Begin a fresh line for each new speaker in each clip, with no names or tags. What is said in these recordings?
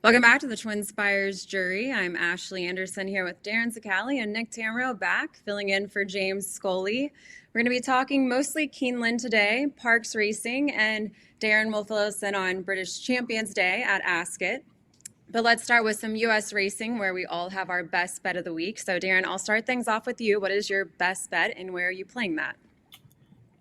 Welcome back to the TwinSpires jury. I'm Ashley Anderson here with Darin Zoccali and Nick Tammaro back, filling in for James Scully. We're going to be talking mostly Keeneland today, Parx racing, and Darin will fill us in on British Champions Day at Ascot. But let's start with some U.S. racing where we all have our best bet of the week. So, Darin, I'll start things off with you. What is your best bet and where are you playing that?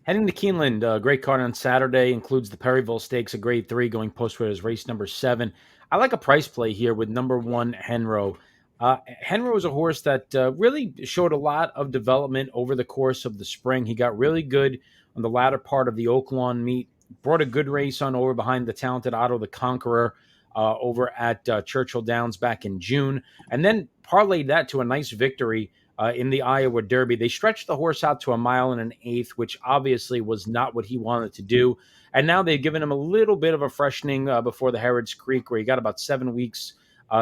Heading to Keeneland, great card on Saturday, includes the Perryville Stakes, a grade 3 going postward as race number 7. I like a price play here with number 1, Henro. Henro is a horse that really showed a lot of development over the course of the spring. He got really good on the latter part of the Oaklawn meet, brought a good race on over behind the talented Otto the Conqueror over at Churchill Downs back in June, and then parlayed that to a nice victory in the Iowa Derby. They stretched the horse out to 1.125 miles, which obviously was not what he wanted to do. And now they've given him a little bit of a freshening before the Harrods Creek, where he got about 7 weeks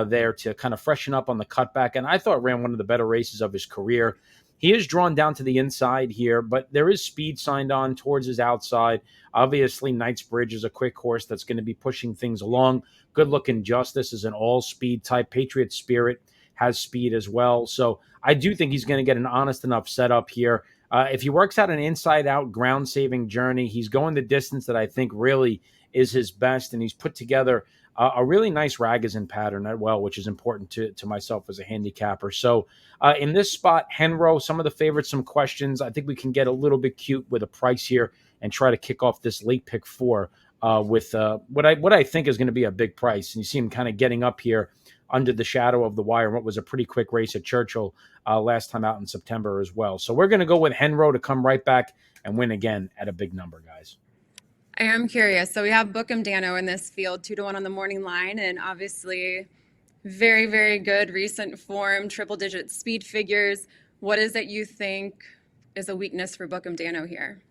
there to kind of freshen up on the cutback. And I thought ran one of the better races of his career. He is drawn down to the inside here, but there is speed signed on towards his outside. Obviously, Knightsbridge is a quick horse that's going to be pushing things along. Good looking Justice is an all-speed type. Patriot Spirit has speed as well. So I do think he's going to get an honest enough setup here. If he works out an inside-out ground-saving journey, he's going the distance that I think really is his best, and he's put together a really nice Ragozin pattern as well, which is important to myself as a handicapper. So in this spot, Henro, some of the favorites, some questions. I think we can get a little bit cute with a price here and try to kick off this late pick 4 with what I think is going to be a big price. And you see him kind of getting up here under the shadow of the wire, what was a pretty quick race at Churchill last time out in September as well. So we're going to go with Henro to come right back and win again at a big number, guys.
I am curious. So we have Bookham Dano in this field, 2-1 on the morning line, and obviously very, very good recent form, triple-digit speed figures. What is it you think is a weakness for Bookham Dano here?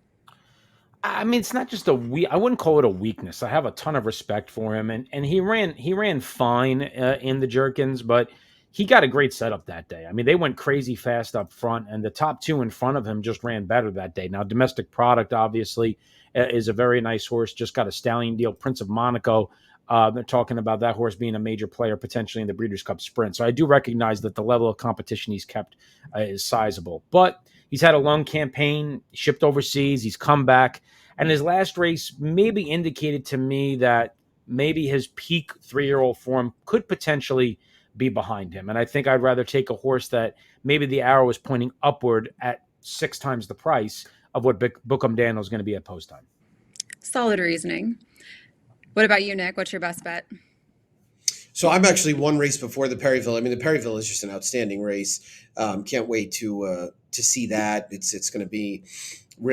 I mean, it's not just I wouldn't call it a weakness. I have a ton of respect for him, and he ran fine in the Jerkins, but he got a great setup that day. I mean, they went crazy fast up front, and the top 2 in front of him just ran better that day. Now, Domestic Product obviously is a very nice horse. Just got a stallion deal. Prince of Monaco. They're talking about that horse being a major player potentially in the Breeders' Cup Sprint. So I do recognize that the level of competition he's kept is sizable, but he's had a long campaign, shipped overseas. He's come back. And his last race maybe indicated to me that maybe his peak 3-year-old form could potentially be behind him. And I think I'd rather take a horse that maybe the arrow is pointing upward at 6 times the price of what Bookham Daniel is going to be at post time.
Solid reasoning. What about you, Nick? What's your best bet?
So I'm actually one race before the Perryville. I mean, the Perryville is just an outstanding race. Can't wait to see that. It's going to be.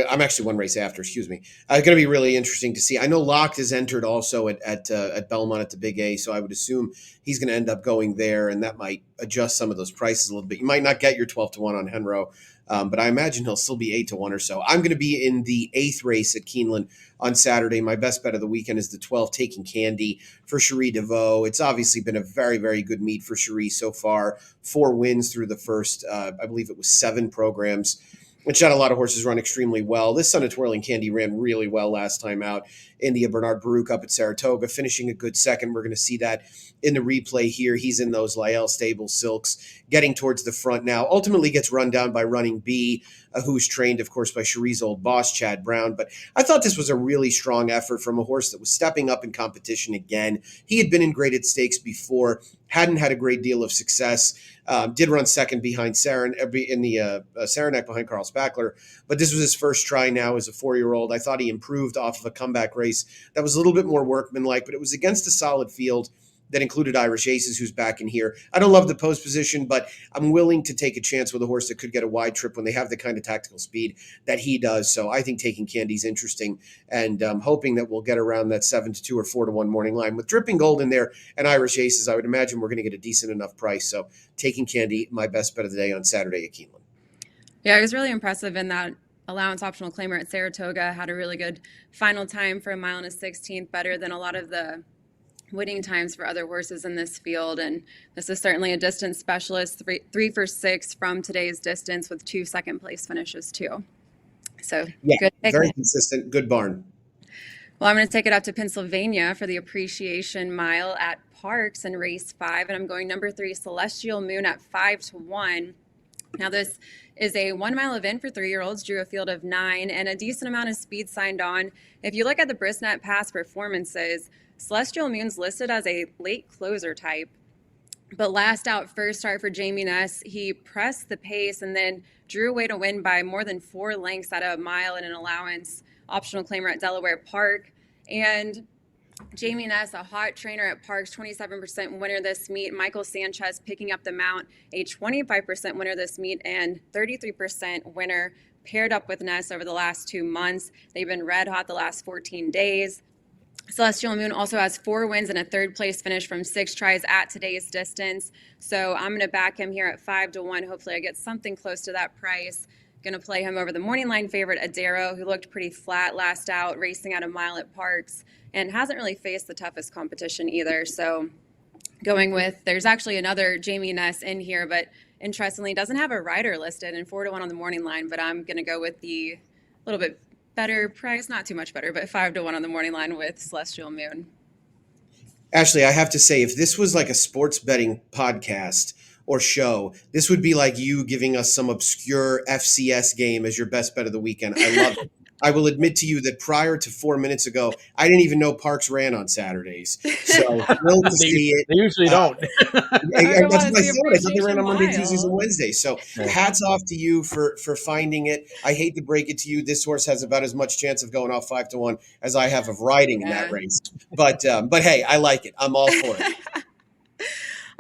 I'm actually one race after. Excuse me. It's going to be really interesting to see. I know Locked is entered also at Belmont at the Big A, so I would assume he's going to end up going there, and that might adjust some of those prices a little bit. You might not get your 12-1 on Henro, but I imagine he'll still be 8-1 or so. I'm going to be in the 8th race at Keeneland on Saturday. My best bet of the weekend is the 12, Taking Candy for Cherie DeVaux. It's obviously been a very, very good meet for Cherie so far. 4 wins through the first, I believe it was 7 programs. And she had a lot of horses run extremely well. This Son of Twirling Candy ran really well last time out. India Bernard Baruch up at Saratoga, finishing a good second. We're going to see that in the replay here. He's in those Lyell Stable Silks, getting towards the front now. Ultimately gets run down by Running B, who's trained, of course, by Cherie's old boss, Chad Brown. But I thought this was a really strong effort from a horse that was stepping up in competition again. He had been in graded stakes before, hadn't had a great deal of success. Did run second behind in the Saranac behind Carl Spackler, but this was his first try now as a 4-year-old. I thought he improved off of a comeback race that was a little bit more workmanlike, but it was against a solid field that included Irish Aces, who's back in here. I don't love the post position, but I'm willing to take a chance with a horse that could get a wide trip when they have the kind of tactical speed that he does. So I think Taking Candy is interesting, and I'm hoping that we'll get around that 7-2 or 4-1 morning line. With Dripping Gold in there and Irish Aces, I would imagine we're going to get a decent enough price. So Taking Candy, my best bet of the day on Saturday at Keeneland.
Yeah, it was really impressive in that allowance optional claimer at Saratoga. Had a really good final time for 1.116 better than a lot of the winning times for other horses in this field. And this is certainly a distance specialist, three for 6 from today's distance with 2 second place finishes too. So
Yeah,
good pick.
very consistent, good barn.
Well, I'm going to take it out to Pennsylvania for the Appreciation Mile at Parx in race 5, and I'm going number 3, Celestial Moon at 5-1. Now, this is a 1 mile event for 3-year-olds, drew a field of 9, and a decent amount of speed signed on. If you look at the Brisnet past performances, Celestial Moon's listed as a late closer type. But last out, first start for Jamie Ness, he pressed the pace and then drew away to win by more than 4 lengths at a mile in an allowance optional claimer at Delaware Park. And Jamie Ness, a hot trainer at Parx, 27% winner this meet. Michael Sanchez picking up the mount, a 25% winner this meet and 33% winner, paired up with Ness over the last 2 months. They've been red hot the last 14 days. Celestial Moon also has 4 wins and a 3rd place finish from 6 tries at today's distance. So I'm going to back him here at 5-1. Hopefully I get something close to that price. Going to play him over the morning line favorite Adero, who looked pretty flat last out, racing at a mile at Parx, and hasn't really faced the toughest competition either. So going with, there's actually another Jamie Ness in here, but interestingly doesn't have a rider listed, and 4-1 on the morning line. But I'm going to go with the little bit better price, not too much better, but 5-1 on the morning line with Celestial Moon.
Ashley, I have to say, if this was like a sports betting podcast or show, this would be like you giving us some obscure FCS game as your best bet of the weekend. I love it. I will admit to you that prior to 4 minutes ago, I didn't even know Parx ran on Saturdays. So thrilled to see it.
They usually don't.
That's what I thought. I thought they ran on Monday, Tuesdays, and Wednesdays. So hats off to you for finding it. I hate to break it to you. This horse has about as much chance of going off 5-1 as I have of riding in that race. But hey, I like it. I'm all for it.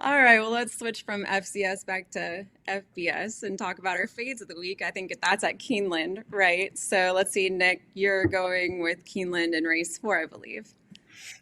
All right, well, let's switch from FCS back to FBS and talk about our fades of the week. I think that's at Keeneland, right? So let's see, Nick, you're going with Keeneland in race 4, I believe.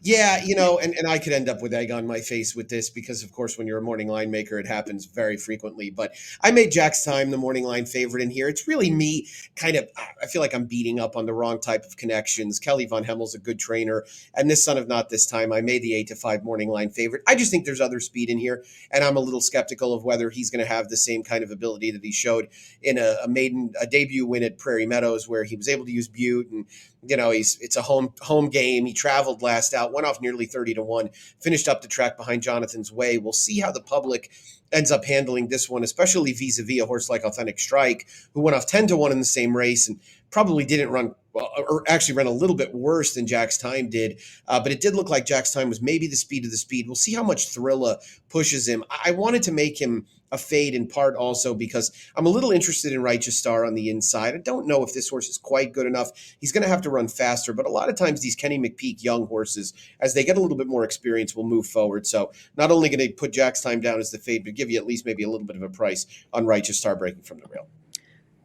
Yeah, and I could end up with egg on my face with this because, of course, when you're a morning line maker, it happens very frequently. But I made Jack's Time the morning line favorite in here. It's really me I feel like I'm beating up on the wrong type of connections. Kelly Von Hemmel's a good trainer. And this Son of Not This Time, I made the 8-5 morning line favorite. I just think there's other speed in here. And I'm a little skeptical of whether he's going to have the same kind of ability that he showed in a debut win at Prairie Meadows, where he was able to use Butte, and it's a home game. He traveled last out, went off nearly 30-1, finished up the track behind Jonathan's Way. We'll see how the public ends up handling this one, especially vis-a-vis a horse like Authentic Strike, who went off 10-1 in the same race and probably didn't run, or actually ran a little bit worse than Jack's Time did. But it did look like Jack's Time was maybe the speed of the speed. We'll see how much Thrilla pushes him. I wanted to make him a fade in part also because I'm a little interested in Righteous Star on the inside. I don't know if this horse is quite good enough. He's going to have to run faster, but a lot of times these Kenny McPeak young horses, as they get a little bit more experience, will move forward. So not only going to put Jack's Time down as the fade, but give you at least maybe a little bit of a price on Righteous Star breaking from the rail.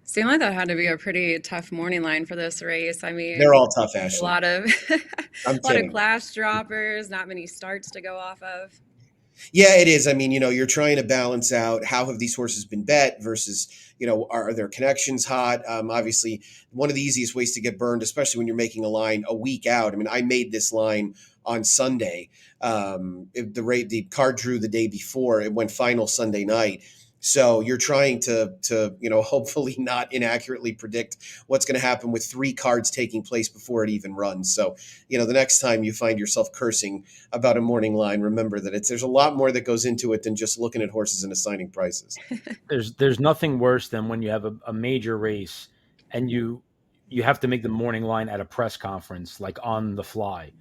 Seemed like that had to be a pretty tough morning line for this race. I mean,
they're all tough, Ashley.
A lot of class droppers, not many starts to go off of.
Yeah, it is. I mean, you're trying to balance out how have these horses been bet versus, are their connections hot? Obviously, one of the easiest ways to get burned, especially when you're making a line a week out. I mean, I made this line on Sunday. The card drew the day before. It went final Sunday night. So you're trying to hopefully not inaccurately predict what's going to happen with 3 cards taking place before it even runs. So, the next time you find yourself cursing about a morning line, remember that there's a lot more that goes into it than just looking at horses and assigning prices.
There's nothing worse than when you have a major race and you have to make the morning line at a press conference, like on the fly.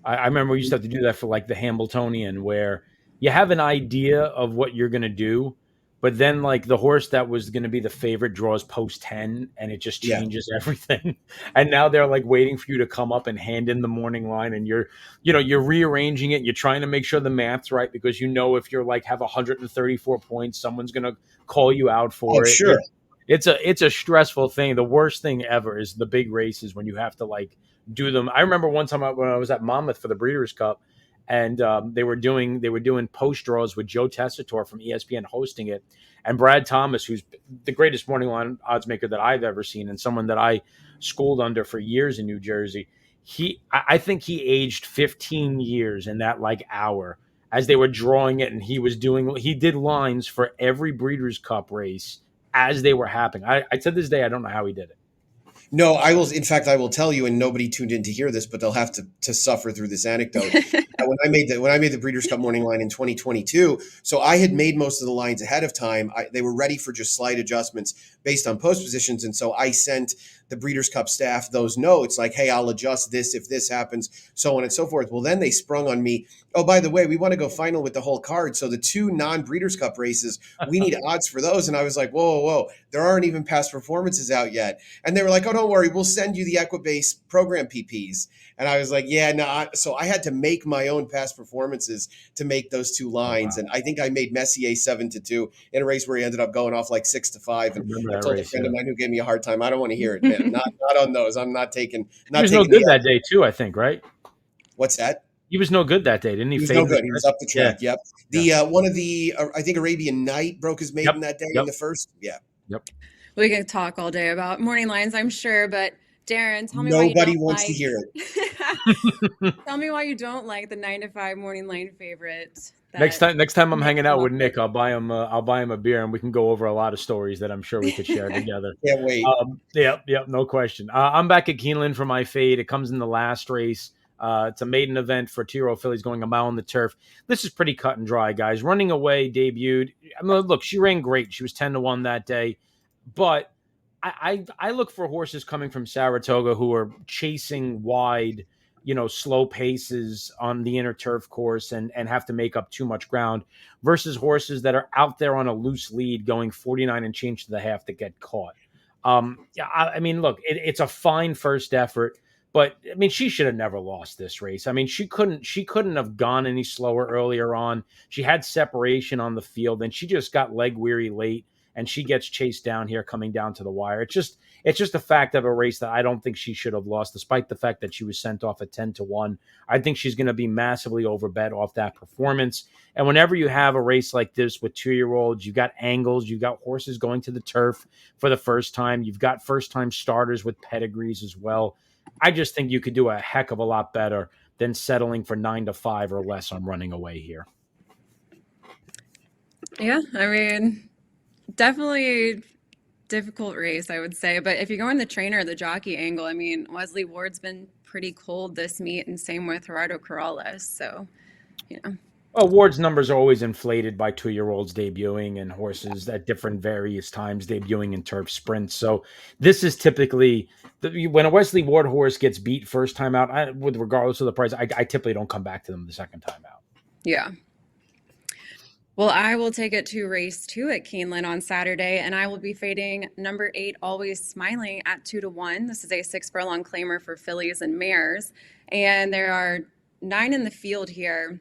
I remember we used to have to do that for like the Hambletonian, where you have an idea of what you're going to do, but then like the horse that was going to be the favorite draws post 10 and it just changes everything. And now they're like waiting for you to come up and hand in the morning line, and you're rearranging it. You're trying to make sure the math's right because if you're like have 134 points, someone's going to call you out for it.
Sure.
It's a stressful thing. The worst thing ever is the big races when you have to like do them. I remember one time when I was at Monmouth for the Breeders' Cup, and they were doing post draws with Joe Tessitore from ESPN hosting it, and Brad Thomas, who's the greatest morning line odds maker that I've ever seen, and someone that I schooled under for years in New Jersey. I think he aged 15 years in that like hour as they were drawing it, and he did lines for every Breeders' Cup race as they were happening. I to this day I don't know how he did it.
No, I will. In fact, I will tell you, and nobody tuned in to hear this, but they'll have to suffer through this anecdote. When I made the Breeders' Cup morning line in 2022, so I had made most of the lines ahead of time. They were ready for just slight adjustments based on post positions, and so I sent the Breeders' Cup staff those notes like, "Hey, I'll adjust this if this happens," so on and so forth. Well, then they sprung on me. Oh, by the way, we want to go final with the whole card. So the two non-Breeders' Cup races, we need odds for those. And I was like, whoa, whoa, whoa! There aren't even past performances out yet. And they were like, oh, don't worry, we'll send you the Equibase program PPs. And I was like, yeah, no. So I had to make my own past performances to make those two lines.
Wow.
And I think I made Messier 7-2 in a race where he ended up going off like 6-5. And I told a friend of mine who gave me a hard time, I don't want to hear it, man. Not on those. I'm not taking.
He was no good that day too, I think, right?
What's that?
He was no good that day, didn't he?
He was no good. He was up the track.
Yeah.
Yep. One of the I think Arabian Night broke his maiden that day in the first. Yeah.
Yep.
We can talk all day about morning lines, I'm sure, but Darin, tell me
nobody wants to hear
it. Tell me why you don't like the 9-5 morning line favorite.
Next time I'm hanging out with Nick, I'll buy him a beer and we can go over a lot of stories that I'm sure we could share together.
Can't wait.
Yep, no question. I'm back at Keeneland for my fade. It comes in the last race. It's a maiden event for 2-year-old fillies going a mile on the turf. This is pretty cut and dry, guys. Running Away debuted. I mean, look, she ran great. She was 10-1 that day, but I look for horses coming from Saratoga who are chasing wide, slow paces on the inner turf course and have to make up too much ground versus horses that are out there on a loose lead going 49 and change to the half to get caught. I mean, look, it's a fine first effort. But I mean, she should have never lost this race. I mean, she couldn't have gone any slower earlier on. She had separation on the field, and she just got leg weary late, and she gets chased down here coming down to the wire. It's just a fact of a race that I don't think she should have lost, despite the fact that she was sent off at 10-1. I think she's going to be massively overbet off that performance. And whenever you have a race like this with 2-year-olds, you've got angles, you've got horses going to the turf for the first time, you've got first-time starters with pedigrees as well. I just think you could do a heck of a lot better than settling for 9-5 or less on Running Away here.
Yeah, I mean, definitely difficult race, I would say. But if you go in the trainer, the jockey angle, I mean, Wesley Ward's been pretty cold this meet, and same with Gerardo Corrales. So,
Well, Ward's numbers are always inflated by 2-year-olds debuting and horses at different various times debuting in turf sprints. So this is typically when a Wesley Ward horse gets beat first time out, with regardless of the price, I typically don't come back to them the second time out.
Yeah. Well, I will take it to race 2 at Keeneland on Saturday, and I will be fading number 8, Always Smiling, at 2-1. This is a 6-furlong claimer for fillies and mares, and there are 9 in the field here.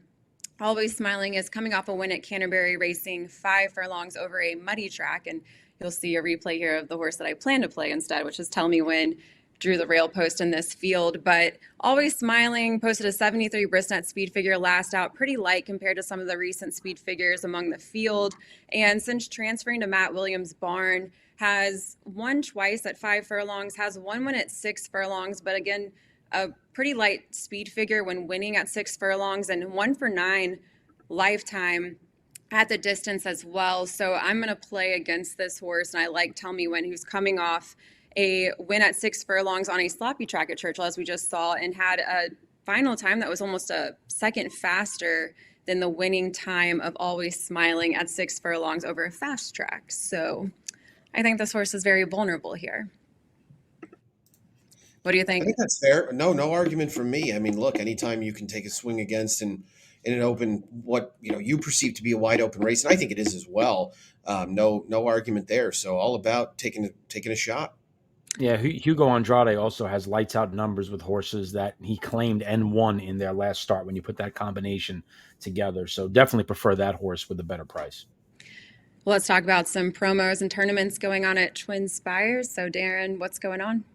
Always Smiling is coming off a win at Canterbury, racing 5 furlongs over a muddy track, and you'll see a replay here of the horse that I plan to play instead, which is Tell Me When, drew the rail post in this field. But Always Smiling posted a 73 Brisnet speed figure last out, pretty light compared to some of the recent speed figures among the field. And since transferring to Matt Williams' barn, has won twice at 5 furlongs, has one win at 6 furlongs, but again, a pretty light speed figure when winning at 6 furlongs, and 1 for 9 lifetime at the distance as well. So I'm going to play against this horse, and I like Tell Me When, who's coming off a win at 6 furlongs on a sloppy track at Churchill, as we just saw, and had a final time that was almost a second faster than the winning time of Always Smiling at 6 furlongs over a fast track. So I think this horse is very vulnerable here. What do you think?
I think that's fair. No argument from me. I mean, look, anytime you can take a swing against in an open, what you perceive to be a wide open race, and I think it is as well. No argument there. So all about taking a shot.
Yeah, Hugo Andrade also has lights out numbers with horses that he claimed and won in their last start when you put that combination together. So definitely prefer that horse with a better price.
Well, let's talk about some promos and tournaments going on at TwinSpires. So Darin, what's going on?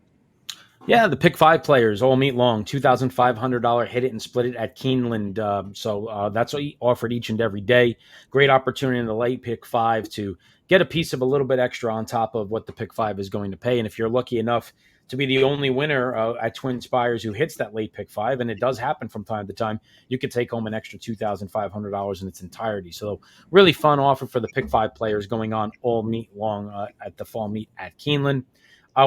Yeah, the Pick 5 players all meet long, $2,500 hit it and split it at Keeneland. So that's what he offered each and every day. Great opportunity in the late Pick 5 to get a piece of a little bit extra on top of what the Pick 5 is going to pay. And if you're lucky enough to be the only winner at TwinSpires who hits that late Pick 5, and it does happen from time to time, you could take home an extra $2,500 in its entirety. So really fun offer for the Pick 5 players going on all meet long at the fall meet at Keeneland.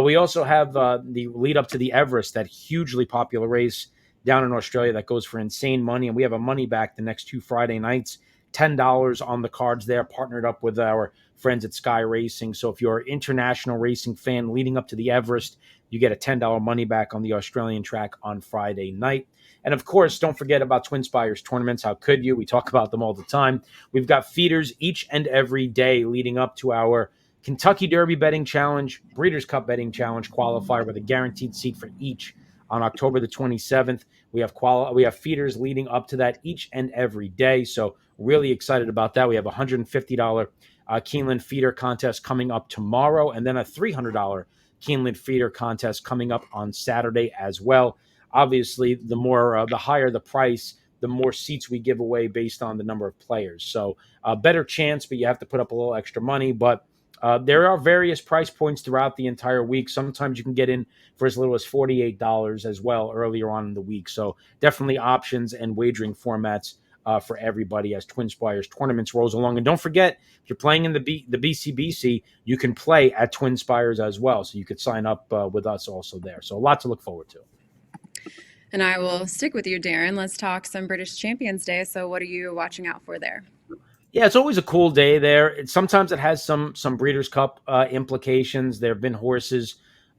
We also have the lead up to the Everest, that hugely popular race down in Australia that goes for insane money. And we have a money back the next 2 Friday nights, $10 on the cards there, partnered up with our friends at Sky Racing. So if you're an international racing fan leading up to the Everest, you get a $10 money back on the Australian track on Friday night. And of course, don't forget about TwinSpires tournaments. How could you? We talk about them all the time. We've got feeders each and every day leading up to our Kentucky Derby Betting Challenge, Breeders' Cup Betting Challenge qualifier with a guaranteed seat for each on October the 27th. We have feeders leading up to that each and every day. So really excited about that. We have a $150 Keeneland feeder contest coming up tomorrow, and then a $300 Keeneland feeder contest coming up on Saturday as well. Obviously, the higher the price, the more seats we give away based on the number of players. So a better chance, but you have to put up a little extra money. But there are various price points throughout the entire week. Sometimes you can get in for as little as $48 as well earlier on in the week. So definitely options and wagering formats for everybody as TwinSpires tournaments rolls along. And don't forget, if you're playing in the BCBC, you can play at TwinSpires as well. So you could sign up with us also there. So a lot to look forward to.
And I will stick with you, Darin. Let's talk some British Champions Day. So what are you watching out for there?
Yeah, it's always a cool day there. Sometimes it has some Breeders' Cup implications. There have been horses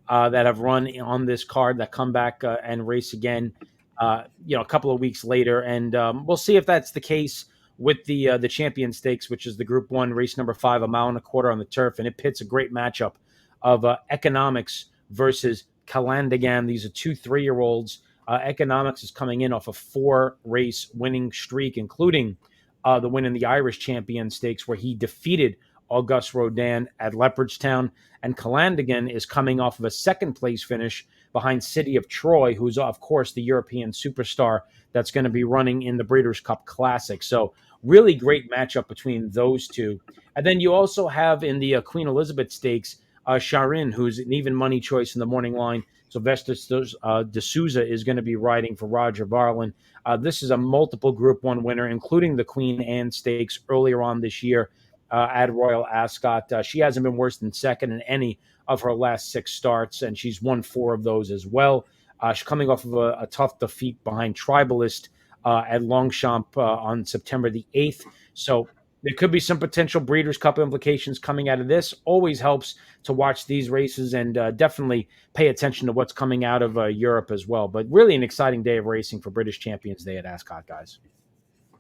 that have run on this card that come back and race again, a couple of weeks later, and we'll see if that's the case with the Champion Stakes, which is the Group 1 race number 5, a mile and a quarter on the turf, and it pits a great matchup of Economics versus Calandigan. These are 2 3-year-olds. Economics is coming in off a 4-race winning streak, including the win in the Irish Champion Stakes, where he defeated Auguste Rodin at Leopardstown. And Calandigan is coming off of a 2nd-place finish behind City of Troy, who's, of course, the European superstar that's going to be running in the Breeders' Cup Classic. So really great matchup between those two. And then you also have in the Queen Elizabeth Stakes, Sharin, who's an even money choice in the morning line. Sylvester de Souza is going to be riding for Roger Varlin. This is a multiple Group 1 winner, including the Queen Anne Stakes earlier on this year at Royal Ascot. She hasn't been worse than 2nd in any of her last 6 starts, and she's won 4 of those as well. She's coming off of a tough defeat behind Tribalist at Longchamp on September the 8th. So there could be some potential Breeders' Cup implications coming out of this. Always helps to watch these races and definitely pay attention to what's coming out of Europe as well. But really an exciting day of racing for British Champions Day at Ascot, guys.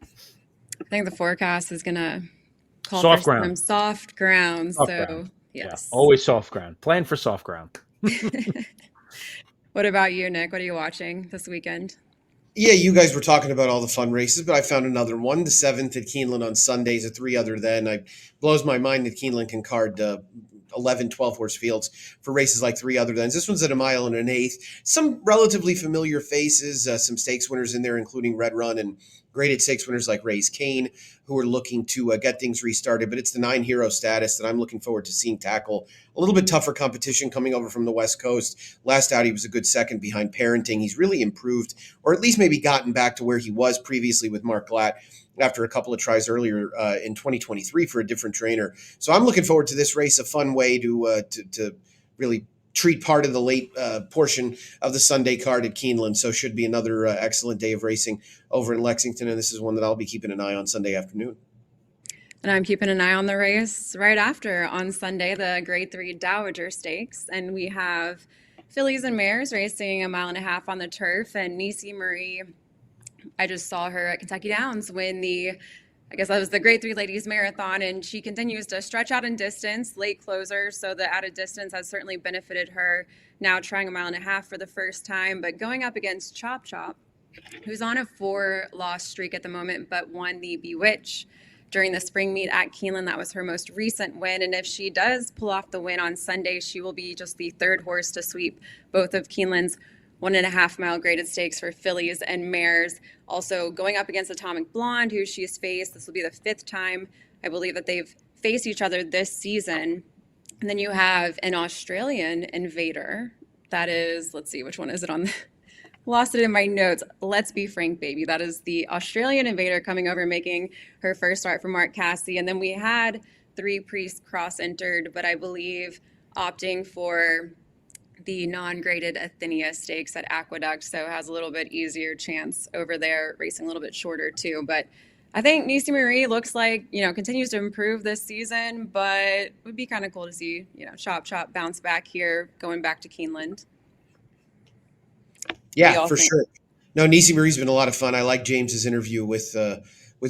I think the forecast is going to call
soft
for
ground.
some soft ground.
Soft
so,
ground.
yes.
Yeah, always soft ground. Plan for soft ground.
What about you, Nick? What are you watching this weekend?
Yeah, you guys were talking about all the fun races, but I found another one, the 7th at Keeneland on Sundays, a 3 other than. It blows my mind that Keeneland can card 11, 12 horse fields for races like 3 other thans. This one's at a mile and an eighth. Some relatively familiar faces, some stakes winners in there, including Red Run and graded stakes winners like Race Kane, who are looking to get things restarted. But it's the 9 hero status that I'm looking forward to seeing tackle a little bit tougher competition coming over from the West Coast. Last out, he was a good 2nd behind Parenting. He's really improved, or at least maybe gotten back to where he was previously with Mark Glatt after a couple of tries earlier in 2023 for a different trainer. So I'm looking forward to this race, a fun way to really treat part of the late portion of the Sunday card at Keeneland. So should be another excellent day of racing over in Lexington. And this is one that I'll be keeping an eye on Sunday afternoon.
And I'm keeping an eye on the race right after on Sunday, the Grade 3 Dowager Stakes. And we have fillies and mares racing a mile and a half on the turf. And Nisi Marie, I just saw her at Kentucky Downs win I guess that was the Grade 3 Ladies Marathon, and she continues to stretch out in distance, late closer, so the added distance has certainly benefited her, now trying a mile and a half for the first time, but going up against Chop Chop, who's on a 4-loss streak at the moment, but won the Bewitch during the spring meet at Keeneland. That was her most recent win, and if she does pull off the win on Sunday, she will be just the 3rd horse to sweep both of Keeneland's 1.5 mile graded stakes for fillies and mares. Also going up against Atomic Blonde, who she's faced. This will be the 5th time, I believe, that they've faced each other this season. And then you have an Australian Invader. That is, let's see, which one is it on? Lost it in my notes. Let's Be Frank, baby. That is the Australian Invader coming over, making her first start for Mark Casse. And then we had 3 priests cross-entered, but I believe opting for the non-graded Athenia Stakes at Aqueduct, so it has a little bit easier chance over there, racing a little bit shorter too. But I think Nisi Marie looks like, continues to improve this season, but it would be kind of cool to see, Chop Chop bounce back here, going back to Keeneland.
Yeah, for sure. No, Nisi Marie's been a lot of fun. I like James's interview with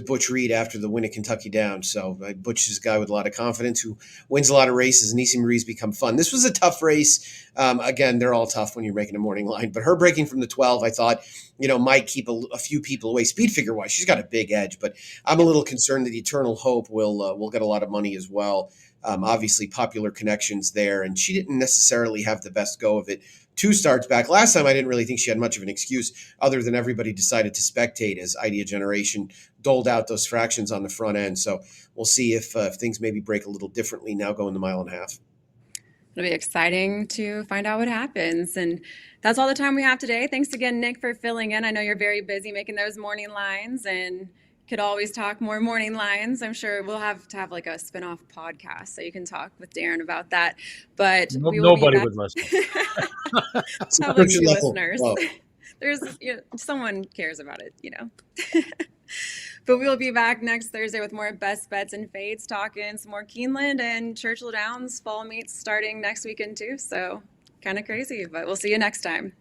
Butch Reed after the win at Kentucky Down. So Butch is a guy with a lot of confidence who wins a lot of races, and Nisi Marie's become fun. This was a tough race. Again, they're all tough when you're making a morning line, but her breaking from the 12, I thought, might keep a few people away speed figure wise. She's got a big edge, but I'm a little concerned that Eternal Hope will get a lot of money as well. Obviously popular connections there, and she didn't necessarily have the best go of it 2 starts back. Last time, I didn't really think she had much of an excuse other than everybody decided to spectate as Idea Generation doled out those fractions on the front end. So we'll see if things maybe break a little differently now going the 1.5 miles.
It'll be exciting to find out what happens. And that's all the time we have today. Thanks again, Nick, for filling in. I know you're very busy making those morning lines and could always talk more morning lines. I'm sure we'll have to have like a spin-off podcast so you can talk with Darin about that. But
nobody would listen.
Have like 2 listeners. There's someone cares about it, But we'll be back next Thursday with more best bets and fades, talking some more Keeneland and Churchill Downs fall meets starting next weekend too. So kind of crazy, but we'll see you next time.